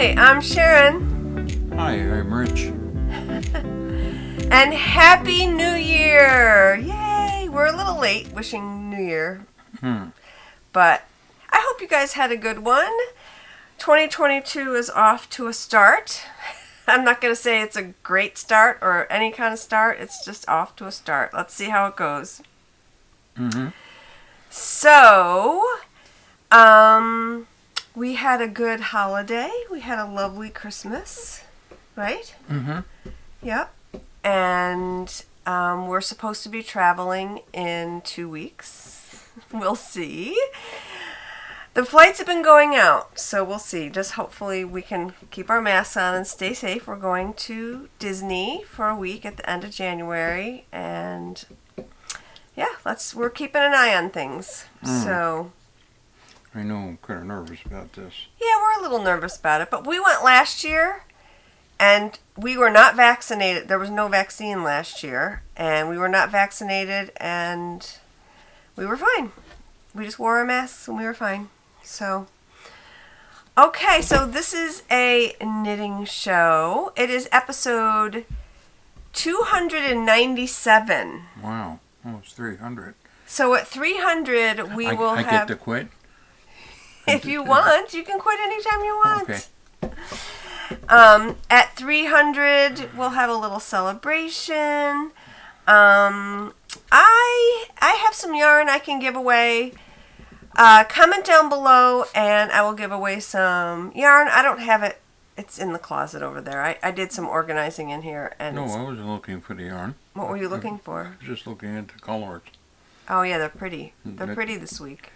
Hi, I'm Sharon. Hi, I'm Rich. And Happy New Year! Yay! We're a little late wishing New Year. But I hope you guys had a good one. 2022 is off to a start. I'm not going to say it's a great start or any kind of start. It's just off to a start. Let's see how it goes. So, we had a good holiday. We had a lovely Christmas, right? Yep. And we're supposed to be traveling in 2 weeks. We'll see. The flights have been going out, so we'll see. Just hopefully we can keep our masks on and stay safe. We're going to Disney for a week at the end of January, and yeah, we're keeping an eye on things. So I know I'm kind of nervous about this. yeah, we're a little nervous about it, but we went last year, and we were not vaccinated. There was no vaccine last year, and we were not vaccinated, and we were fine. We just wore our masks, and we were fine. So, okay, so this is a knitting show. It is episode 297. Wow, almost 300. So at 300, we will I have... get to quit? If you want, you can quit anytime you want. Okay. At 300, we'll have a little celebration. I have some yarn I can give away. Comment down below, and I will give away some yarn. I don't have it. It's in the closet over there. I did some organizing in here. And No, I wasn't looking for the yarn. What were you looking for? I was just looking at the colors. Oh, yeah, they're pretty. They're pretty this week.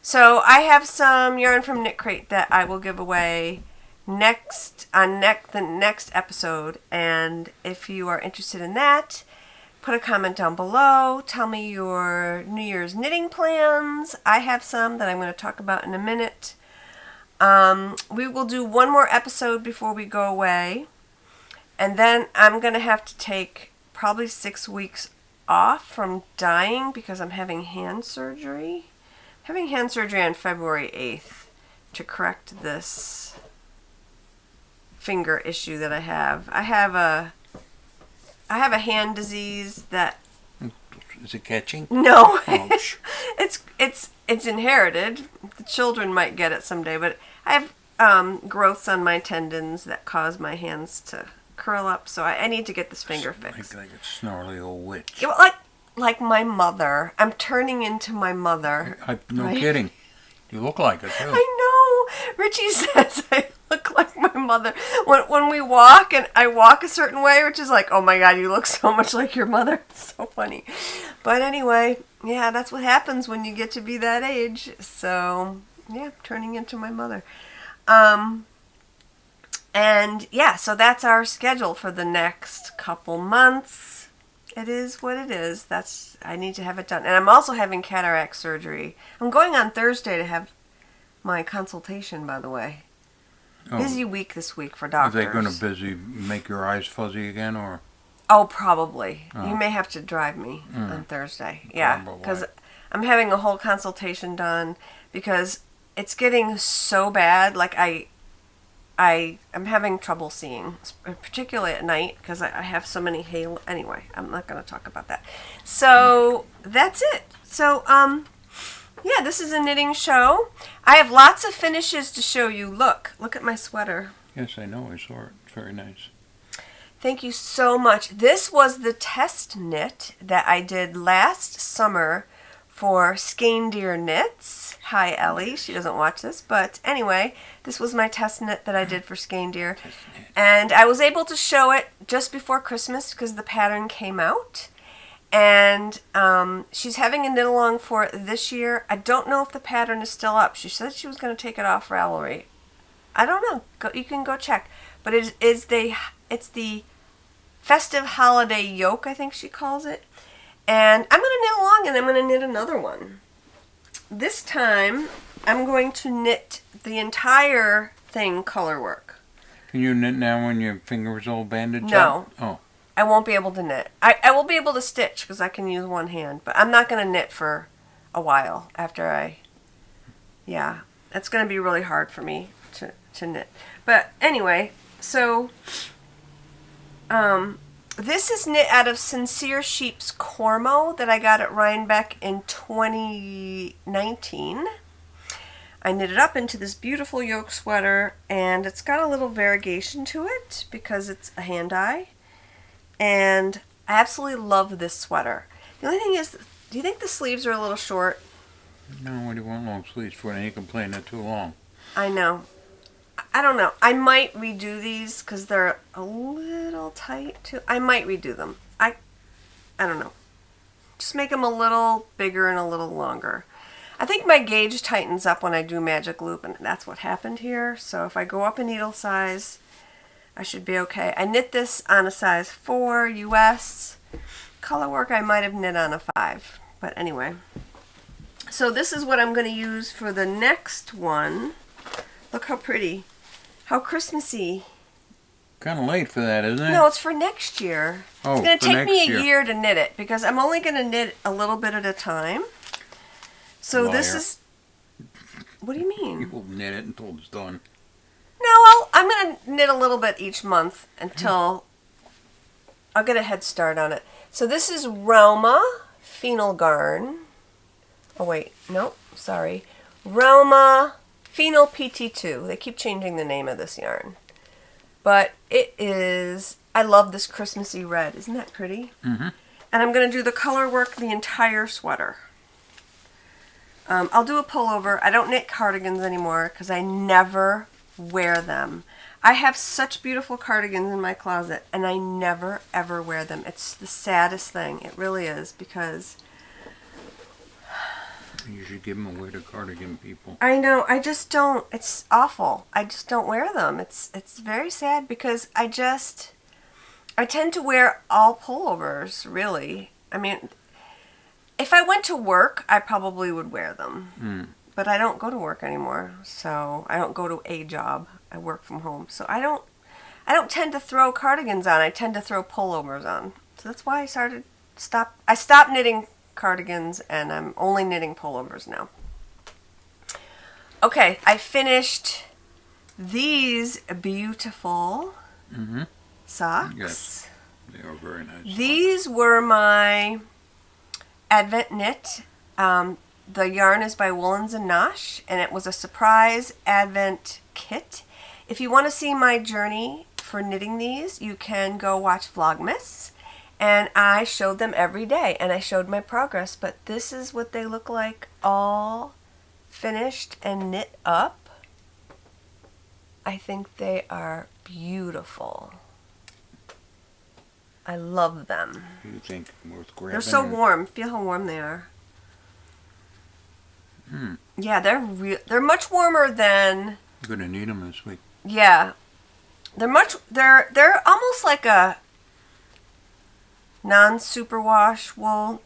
So I have some yarn from Knit Crate that I will give away the next episode. And if you are interested in that, put a comment down below. Tell me your New Year's knitting plans. I have some that I'm going to talk about in a minute. We will do one more episode before we go away. And then I'm going to have to take probably 6 weeks off from dyeing because I'm having hand surgery. I'm having hand surgery on February 8th to correct this finger issue that I have. I have a hand disease that... Is it catching? No. Ouch. It's inherited. The children might get it someday, but I have growths on my tendons that cause my hands to curl up, so I need to get this finger fixed. Like a snarly old witch. Yeah, like my mother. I'm turning into my mother. No kidding. You look like it, too. I know. Richie says I look like my mother. When we walk, and I walk a certain way, Rich is like, oh my God, you look so much like your mother. It's so funny. But anyway, yeah, that's what happens when you get to be that age. So, yeah, turning into my mother. And yeah, so that's our schedule for the next couple months. It is what it is. I need to have it done. And I'm also having cataract surgery. I'm going on Thursday to have my consultation, by the way. Oh. Busy week this week for doctors. Are they going to make your eyes fuzzy again, or? Oh, probably. Oh. You may have to drive me on Thursday. Yeah, because I'm having a whole consultation done because it's getting so bad. Like I'm having trouble seeing, particularly at night, because I have so many halo. Anyway, I'm not going to talk about that. So that's it. So yeah, this is a knitting show. I have lots of finishes to show you. Look at my sweater. Yes, I know. I saw it. It's very nice. Thank you so much. This was the test knit that I did last summer for Skeindeer Knits. Hi, Ellie. She doesn't watch this, but anyway, this was my test knit that I did for Skeindeer. And I was able to show it just before Christmas because the pattern came out. And she's having a knit along for it this year. I don't know if the pattern is still up. She said she was going to take it off Ravelry. I don't know. You can go check. But it's the Festive Holiday Yoke, I think she calls it. And I'm going to knit along, and I'm going to knit another one. This time, I'm going to knit the entire thing color work. Can you knit now when your finger's all bandaged No. up? Oh. I won't be able to knit. I will be able to stitch because I can use one hand, but I'm not going to knit for a while after yeah. It's going to be really hard for me to knit. But anyway, so this is knit out of Sincere Sheep's Cormo that I got at Rhinebeck in 2019. I knit it up into this beautiful yoke sweater, and it's got a little variegation to it because it's a hand-dye. And I absolutely love this sweater. The only thing is, do you think the sleeves are a little short? No, what do you want long sleeves for? And you complain they're too long. I know. I don't know. I might redo these because they're a little tight too. I might redo them. I don't know. Just make them a little bigger and a little longer. I think my gauge tightens up when I do magic loop, and that's what happened here. So if I go up a needle size, I should be okay. I knit this on a size 4 US. Color work I might have knit on a 5. But anyway. So this is what I'm going to use for the next one. Look how pretty. How Christmassy. Kind of late for that, isn't it? No, it's for next year. Oh, it's going to take me a year. year to knit it because I'm only going to knit a little bit at a time. So Liar. this is... What do you mean? You will knit it until it's done. No, I'm going to knit a little bit each month until I'll get a head start on it. So this is Rauma Phenol Garn. Oh, wait. No, sorry. Rauma Phenol PT2. They keep changing the name of this yarn. But it is... I love this Christmassy red. Isn't that pretty? Mm-hmm. And I'm going to do the color work the entire sweater. I'll do a pullover. I don't knit cardigans anymore because I never wear them. I have such beautiful cardigans in my closet and I never ever wear them. It's the saddest thing. It really is because... You should give them away to cardigan people. I know. I just don't. It's awful. I just don't wear them. It's very sad because I tend to wear all pullovers, really. I mean... If I went to work, I probably would wear them. But I don't go to work anymore, so I don't go to a job. I work from home. So I don't tend to throw cardigans on. I tend to throw pullovers on. So that's why I stopped knitting cardigans and I'm only knitting pullovers now. Okay, I finished these beautiful socks. Yes, they are very nice. These were my Advent knit. The yarn is by Woolens and Nosh, and it was a surprise Advent kit. If you want to see my journey for knitting these, you can go watch Vlogmas, and I showed them every day, and I showed my progress, but this is what they look like all finished and knit up. I think they are beautiful. I love them. You think worth grabbing? They're so warm. Feel how warm they are. Yeah, they're much warmer than... I'm gonna need them this week. Yeah, they're almost like a non-superwash wool.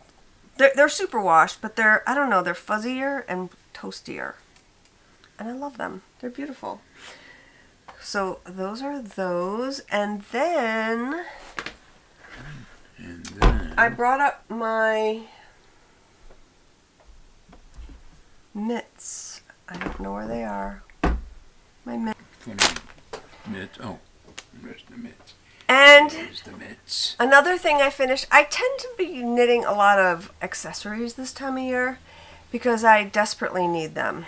They're superwash, but I don't know, they're fuzzier and toastier, and I love them. They're beautiful. So those are those, and then I brought up my mitts. I don't know where they are. My mitts. Mitts. Oh, there's the mitts. And there's the mitts. Another thing I finished, I tend to be knitting a lot of accessories this time of year because I desperately need them.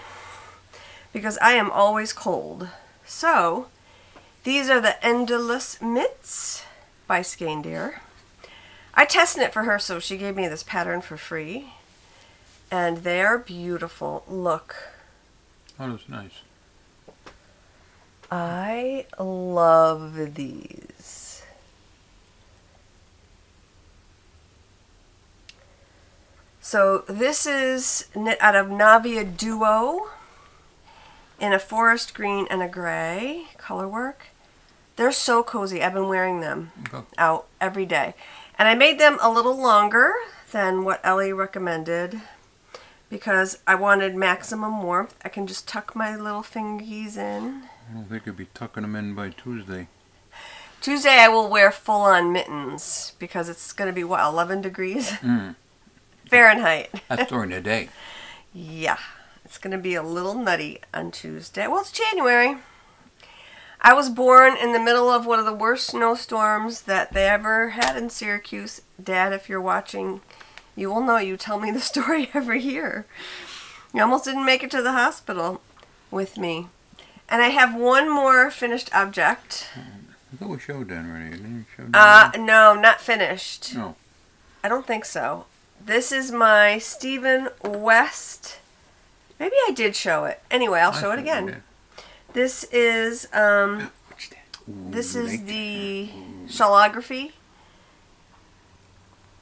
Because I am always cold. So, these are the Endelaus Mitts by Skeindeer. I test knit for her, so she gave me this pattern for free. And they are beautiful. Look. Oh, that's nice. I love these. So this is knit out of Navia Duo in a forest green and a gray color work. They're so cozy. I've been wearing them out every day. And I made them a little longer than what Ellie recommended because I wanted maximum warmth. I can just tuck my little fingies in. I don't think you'll be tucking them in by Tuesday. Tuesday I will wear full-on mittens because it's going to be, what, 11 degrees? Fahrenheit. That's during the day. Yeah. It's going to be a little nutty on Tuesday. Well, it's January. I was born in the middle of one of the worst snowstorms that they ever had in Syracuse. Dad, if you're watching, you will know. You tell me the story every year. You almost didn't make it to the hospital with me. And I have one more finished object. I thought we showed that already. Didn't you show that? No, not finished. No. I don't think so. This is my Stephen West. Maybe I did show it. Anyway, I'll show it again. This is the Shawlography,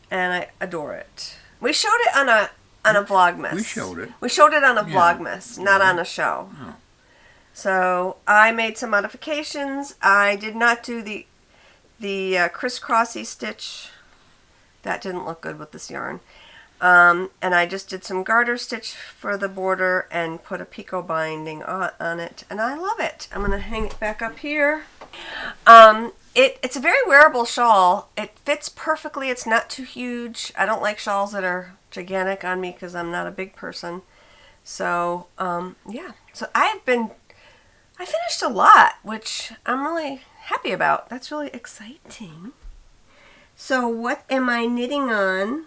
and I adore it. We showed it on a Vlogmas. We showed it. We showed it on a Vlogmas, not on a show. Oh. So I made some modifications. I did not do the crisscrossy stitch. That didn't look good with this yarn. And I just did some garter stitch for the border and put a picot binding on it. And I love it. I'm going to hang it back up here. It's a very wearable shawl. It fits perfectly. It's not too huge. I don't like shawls that are gigantic on me because I'm not a big person. So, yeah. So I finished a lot, which I'm really happy about. That's really exciting. So what am I knitting on?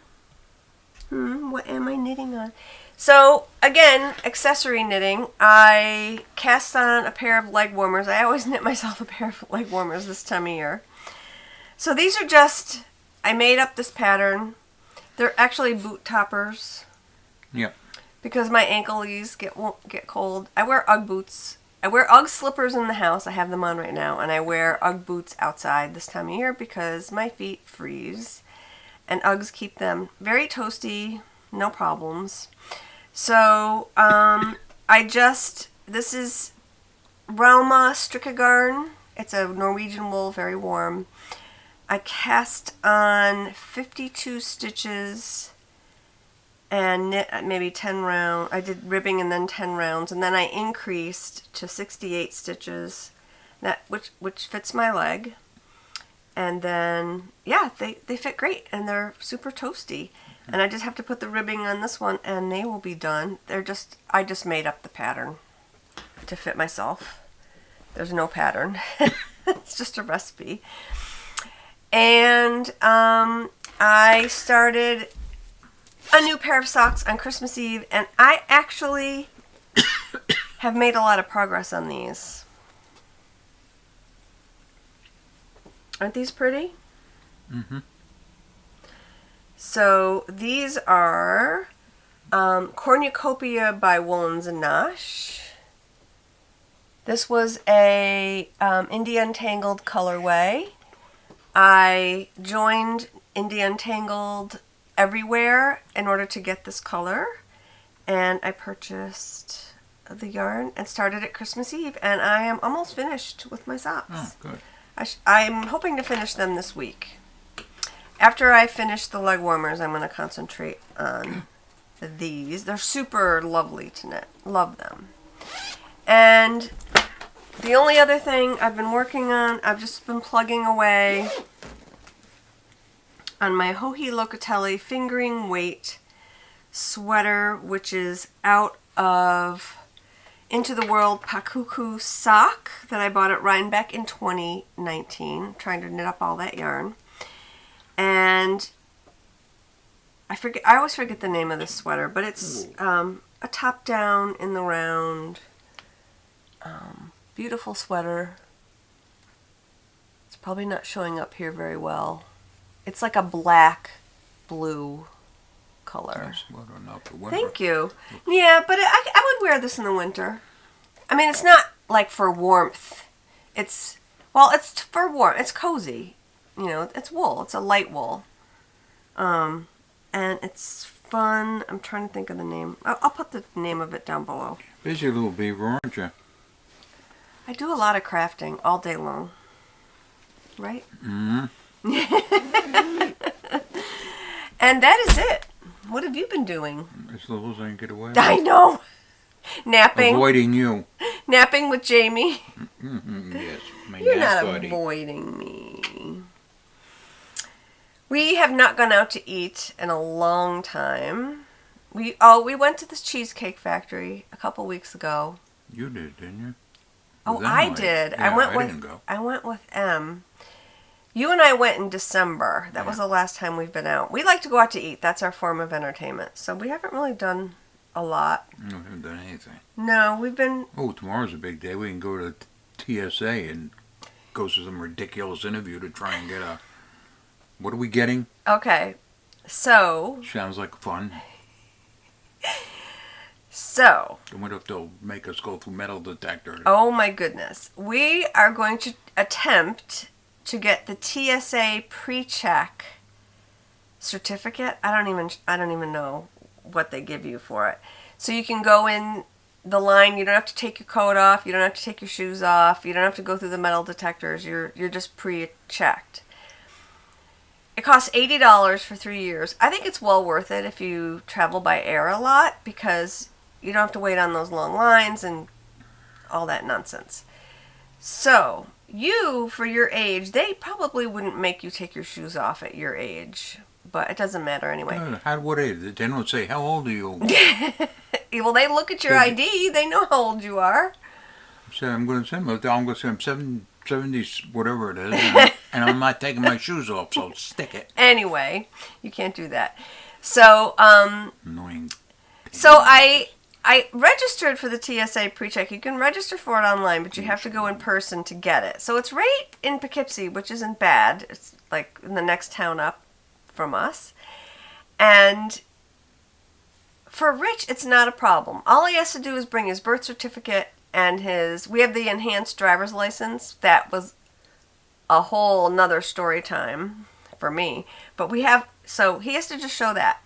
What am I knitting on? So, again, accessory knitting. I cast on a pair of leg warmers. I always knit myself a pair of leg warmers this time of year. So these are just, I made up this pattern. They're actually boot toppers. Yep. Because my ankles won't get cold. I wear Ugg boots. I wear Ugg slippers in the house. I have them on right now. And I wear Ugg boots outside this time of year because my feet freeze. And Uggs keep them very toasty, no problems. So, this is Rauma Strickagarn. It's a Norwegian wool, very warm. I cast on 52 stitches and knit maybe 10 rounds. I did ribbing and then 10 rounds. And then I increased to 68 stitches, which fits my leg. And then, yeah, they fit great, and they're super toasty. And I just have to put the ribbing on this one, and they will be done. I just made up the pattern to fit myself. There's no pattern. It's just a recipe. And I started a new pair of socks on Christmas Eve, and I actually have made a lot of progress on these. Aren't these pretty? Mm-hmm. So these are Cornucopia by Woolens and Nosh. This was a Indie Untangled colorway. I joined Indie Untangled everywhere in order to get this color, and I purchased the yarn and started at Christmas Eve, and I am almost finished with my socks. Oh, good. I'm hoping to finish them this week. After I finish the leg warmers, I'm going to concentrate on these. They're super lovely to knit. Love them. And the only other thing I've been working on, I've just been plugging away on my Joji Locatelli fingering weight sweater, which is out of Into the World Pakuku sock that I bought at Rhinebeck in 2019. Trying to knit up all that yarn. And I always forget the name of this sweater, but it's a top down in the round. Beautiful sweater. It's probably not showing up here very well. It's like a black blue color. Thank you. Yeah, but I would wear this in the winter. I mean, it's not like for warmth. It's for warmth. It's cozy. You know, it's wool. It's a light wool. And it's fun. I'm trying to think of the name. I'll put the name of it down below. Busy little beaver, aren't you? I do a lot of crafting all day long. Right? Mm-hmm. And that is it. What have you been doing? As little as I can get away. I know. Napping. Avoiding you. Napping with Jamie. Mm-hmm. Yes. You're not avoiding me. We have not gone out to eat in a long time. We went to this Cheesecake Factory a couple weeks ago. You did, didn't you? Oh, With them, I did. Yeah, didn't go. I went with M. You and I went in December. That was the last time we've been out. We like to go out to eat. That's our form of entertainment. So we haven't really done a lot. No, we haven't done anything. No, we've been... Oh, tomorrow's a big day. We can go to TSA and go to some ridiculous interview to try and get a... What are we getting? Okay, so... Sounds like fun. So... I wonder if they'll make us go through metal detector. Oh my goodness. We are going to attempt to get the TSA pre-check certificate. I don't even know what they give you for it. So you can go in the line. You don't have to take your coat off. You don't have to take your shoes off. You don't have to go through the metal detectors. You're just pre-checked. It costs $80 for 3 years. I think it's well worth it if you travel by air a lot because you don't have to wait on those long lines and all that nonsense. So, you, for your age, they probably wouldn't make you take your shoes off at your age. But it doesn't matter anyway. What age? They don't say, how old are you? Well, they look at your ID. They know how old you are. So I'm going to say I'm 70, whatever it is. And I'm not taking my shoes off, so stick it. Anyway, you can't do that. So, Annoying. So I registered for the TSA pre-check. You can register for it online, but you have to go in person to get it. So it's right in Poughkeepsie, which isn't bad. It's like in the next town up from us. And for Rich, it's not a problem. All he has to do is bring his birth certificate and we have the enhanced driver's license. That was a whole nother story time for me. But so he has to just show that.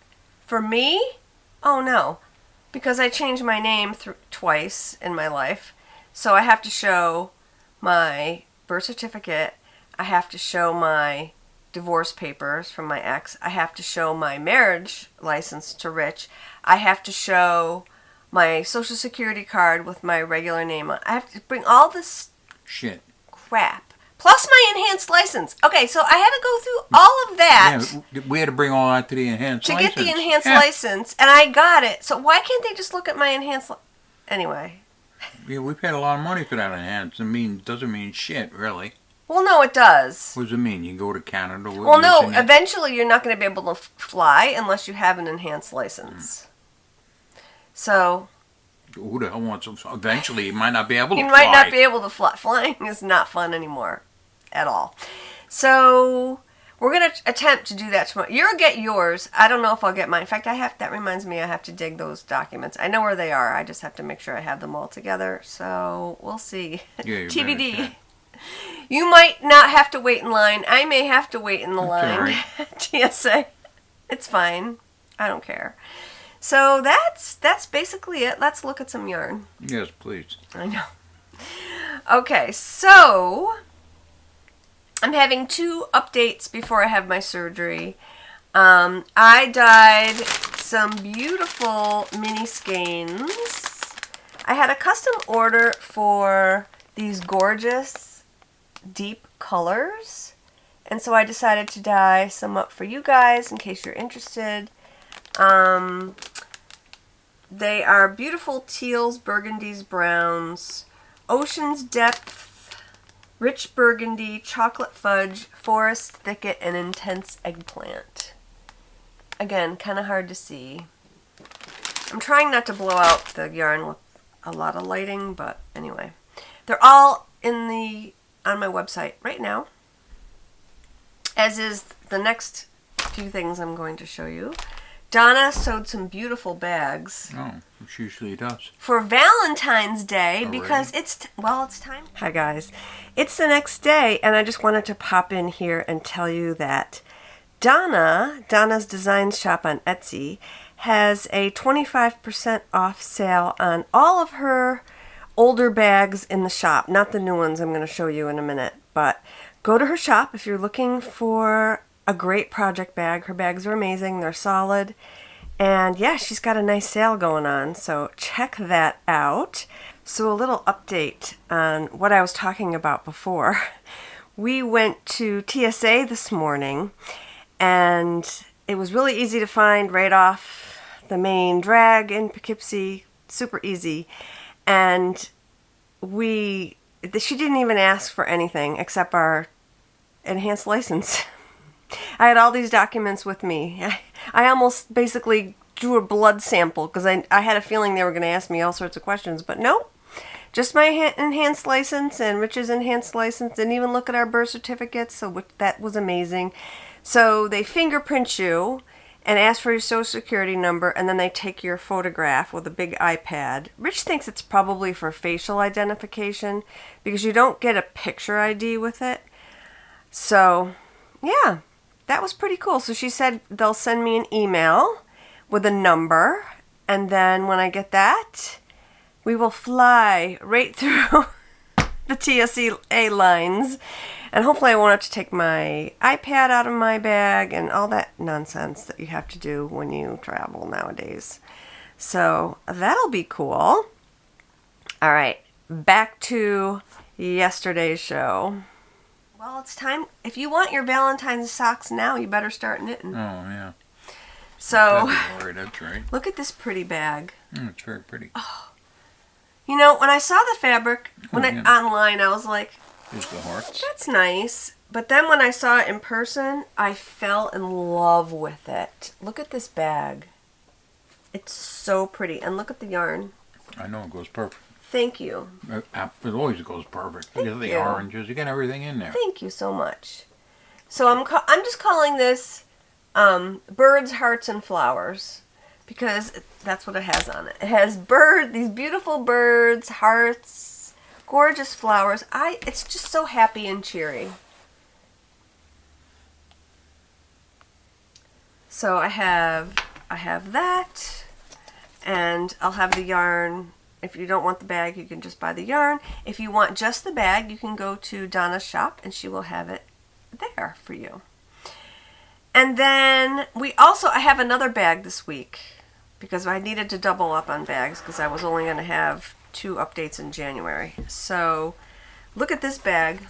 For me, oh no. Because I changed my name twice in my life. So I have to show my birth certificate. I have to show my divorce papers from my ex. I have to show my marriage license to Rich. I have to show my social security card with my regular name on. I have to bring all this shit crap. Plus my enhanced license. Okay, so I had to go through all of that. Yeah, we had to bring all that to the enhanced license. To get the enhanced license, and I got it. So why can't they just look at my enhanced Anyway. Yeah, we paid a lot of money for that enhanced. Doesn't mean shit, really. Well, no, it does. What does it mean? You can go to Canada? Well, no, eventually you're not going to be able to fly unless you have an enhanced license. So... Who the hell wants to... Eventually, you might not be able to fly. You might not be able to fly. Flying is not fun anymore. At all. So we're going to attempt to do that tomorrow. You'll get yours. I don't know if I'll get mine. In fact, that reminds me I have to dig those documents. I know where they are. I just have to make sure I have them all together. So we'll see. Yeah, TBD. You might not have to wait in line. I may have to wait in the line. Right. TSA. It's fine. I don't care. So that's basically it. Let's look at some yarn. Yes, please. I know. Okay, so I'm having 2 updates before I have my surgery. I dyed some beautiful mini skeins. I had a custom order for these gorgeous deep colors. And so I decided to dye some up for you guys in case you're interested. They are beautiful teals, burgundies, browns, ocean's depth, rich burgundy, chocolate fudge, forest thicket, and intense eggplant. Again, kind of hard to see. I'm trying not to blow out the yarn with a lot of lighting, but anyway. They're all on my website right now, as is the next few things I'm going to show you. Donna sewed some beautiful bags. Oh, she usually does. For Valentine's Day, Already? because it's time. Hi guys. It's the next day, and I just wanted to pop in here and tell you that Donna's Design Shop on Etsy, has a 25% off sale on all of her older bags in the shop. Not the new ones I'm going to show you in a minute, but go to her shop if you're looking for a great project bag. Her bags are amazing. They're solid. And yeah, she's got a nice sale going on. So check that out. So a little update on what I was talking about before. We went to TSA this morning, and it was really easy to find right off the main drag in Poughkeepsie. Super easy. And we she didn't even ask for anything except our enhanced license. I had all these documents with me. I almost basically drew a blood sample because I had a feeling they were going to ask me all sorts of questions, but nope. Just my enhanced license and Rich's enhanced license. Didn't even look at our birth certificates, so that was amazing. So they fingerprint you and ask for your social security number, and then they take your photograph with a big iPad. Rich thinks it's probably for facial identification because you don't get a picture ID with it. So, yeah, that was pretty cool. So she said they'll send me an email with a number, and then when I get that, we will fly right through the TSA lines, and hopefully I won't have to take my iPad out of my bag and all that nonsense that you have to do when you travel nowadays. So that'll be cool. All right, back to yesterday's show. Well, it's time. If you want your Valentine's socks now, you better start knitting. Oh, yeah. So, That's right. Look at this pretty bag. It's very pretty. Oh. You know, when I saw the fabric online, I was like, There's the hearts. That's nice. But then when I saw it in person, I fell in love with it. Look at this bag. It's so pretty. And look at the yarn. I know, it goes perfect. Thank you. It always goes perfect. Look at the you. oranges. You got everything in there. Thank you so much. So I'm just calling this Birds, Hearts, and Flowers because that's what it has on it. It has these beautiful birds, hearts, gorgeous flowers. It's just so happy and cheery. So I have that, and I'll have the yarn. If you don't want the bag, you can just buy the yarn. If you want just the bag, you can go to Donna's shop, and she will have it there for you. And then I have another bag this week because I needed to double up on bags because I was only going to have 2 updates in January. So look at this bag.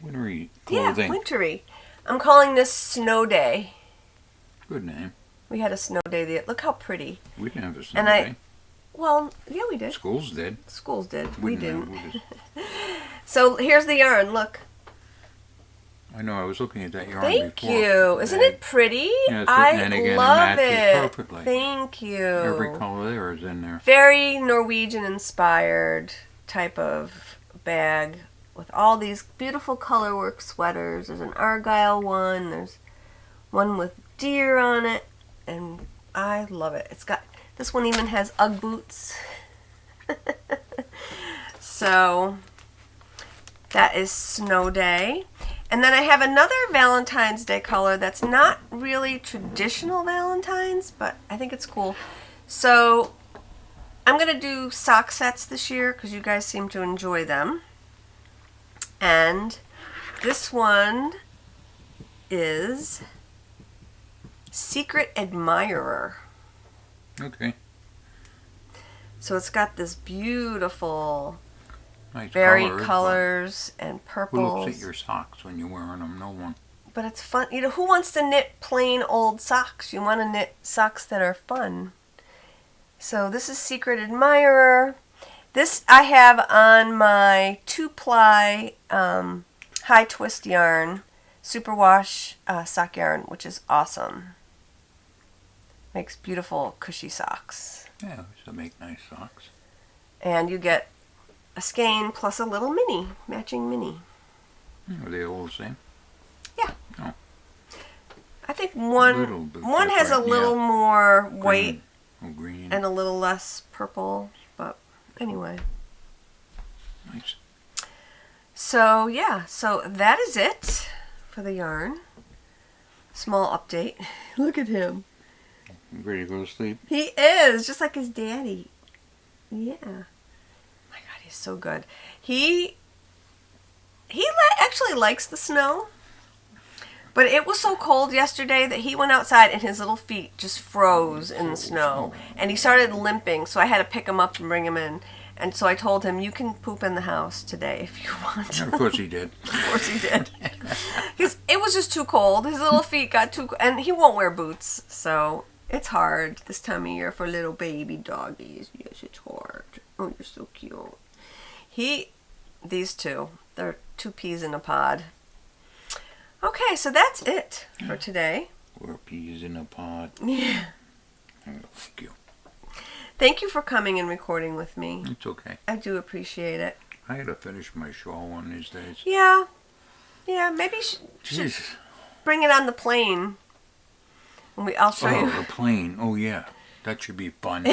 Wintry clothing. Yeah, wintry. I'm calling this Snow Day. Good name. We had a snow day. Look how pretty. We didn't have a snow day. Well, yeah, we did. Schools did. Schools did. We didn't. So here's the yarn. Look. I know. I was looking at that yarn Thank before. you. Isn't it pretty? Yeah, it's I and again, love it matches it. perfectly. Thank you. Every color there is in there. Very Norwegian-inspired type of bag with all these beautiful colorwork sweaters. There's an Argyle one. There's one with deer on it, and I love it. This one even has Ugg boots. So that is Snow Day. And then I have another Valentine's Day color that's not really traditional Valentine's, but I think it's cool. So I'm going to do sock sets this year because you guys seem to enjoy them. And this one is Secret Admirer. Okay. So it's got this beautiful Nice varied colors and purples. Who looks at your socks when you're wearing them? No one. But it's fun. You know, who wants to knit plain old socks? You want to knit socks that are fun. So this is Secret Admirer. This I have on my 2-ply high twist yarn, superwash sock yarn, which is awesome. Makes beautiful cushy socks. Yeah, so make nice socks. And you get a skein plus a little mini, matching mini. Are they all the same? Yeah. Oh. I think one has a little more white green. and a little less purple, but anyway. Nice. So yeah, so that is it for the yarn. Small update. Look at him. Ready to go to sleep? He is, just like his daddy. Yeah. My God, he's so good. He actually likes the snow, but it was so cold yesterday that he went outside and his little feet just froze in the snow. And he started limping, so I had to pick him up and bring him in. And so I told him, you can poop in the house today if you want. Of course he did. Of course he did. Because it was just too cold. His little feet got too cold. And he won't wear boots, so it's hard this time of year for little baby doggies. Yes, it's hard. Oh, you're so cute. These two, they're two peas in a pod. Okay, so that's it for today. 4 peas in a pod. Yeah. Oh, thank you. Thank you for coming and recording with me. It's okay. I do appreciate it. I gotta finish my shawl one of these days. Yeah. Yeah, maybe should Jesus. bring it on the plane. I'll show you. Oh, the plane. Oh, yeah. That should be fun.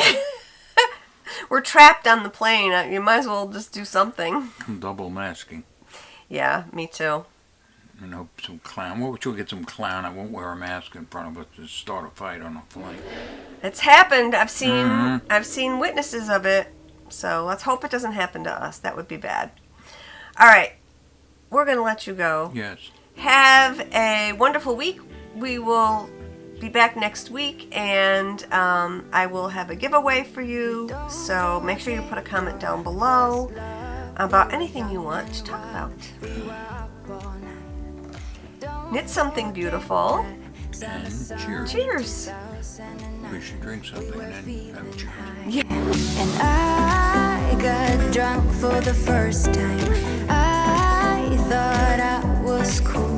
We're trapped on the plane. You might as well just do something. I'm double masking. Yeah, me too. And hope some clown. Well, we'll get some clown. I won't wear a mask in front of us to start a fight on a flight. It's happened. I've seen witnesses of it. So let's hope it doesn't happen to us. That would be bad. All right. We're going to let you go. Yes. Have a wonderful week. We will be back next week, and I will have a giveaway for you. So make sure you put a comment down below about anything you want to talk about. Knit something beautiful. And cheers. Cheers. We should drink something and then have cheers. Yeah. And I got drunk for the first time. I thought I was cool.